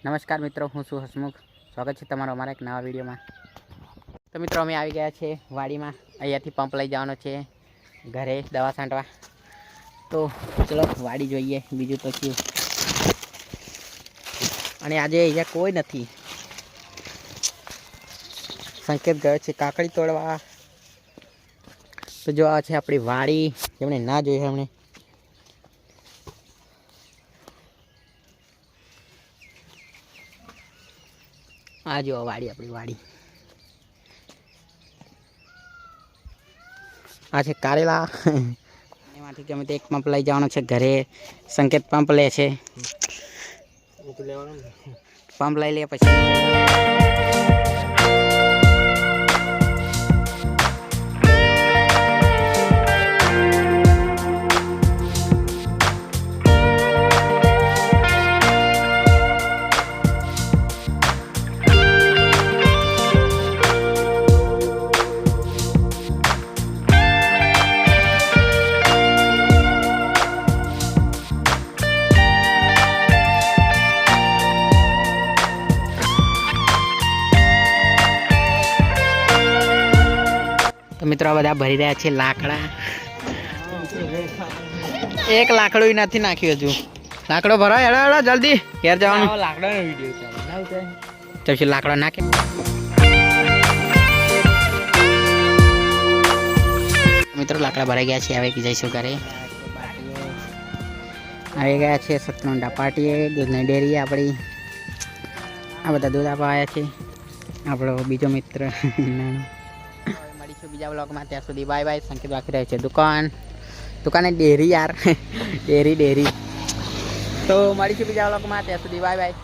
નમસ્કાર મિત્રો, હું છું હસમુખ. સ્વાગત છે તમારો અમારા એક નવા વિડીયોમાં. તો મિત્રો, અમે આવી ગયા છે વાડીમાં. અહીંયાથી પંપ લઈ જવાનો છે ઘરે દવા છાંટવા. તો ચલો વાડી જોઈએ બીજું તો શું. અને આજે અહીંયા કોઈ નથી. સંકેત ગયો છે કાકડી તોડવા. તો જો આ છે આપણી વાડી, જેમણે ના જોઈ એમણે. આ જો વાડી, આપણી વાડી. આ છે કારેલા. એમાંથી ગમે તે એક પંપ લઈ જવાનો છે ઘરે. સંકેત પંપ લે છે. પંપ લઈ લે પછી મિત્રો બધા ભરી રહ્યા છે લાકડા. એક લાકડું નથી નાખ્યું હજુ. લાકડો ભરો, હેડો હેડો જલ્દી ઘેર જવાનું. લાકડાનો વિડીયો ચાલે તો લાકડો નાખે. મિત્રો લાકડા ભરાઈ ગયા છે, હવે જઈશું ઘરે. આવી ગયા છે સતનોંડા પાટીએ, દૂધની ડેરી આપણી. આ બધા દૂધ આપવા આવ્યા છે. આપણો બીજો મિત્ર મળીશું બીજા બ્લોગમાં. ત્યાં સુધી બાય બાય. સંકેત રાખી રહ્યો છે દુકાને ડેરી યાર. ડેરી તો મળીશું બીજા બ્લોગમાં. ત્યાં સુધી બાય બાય.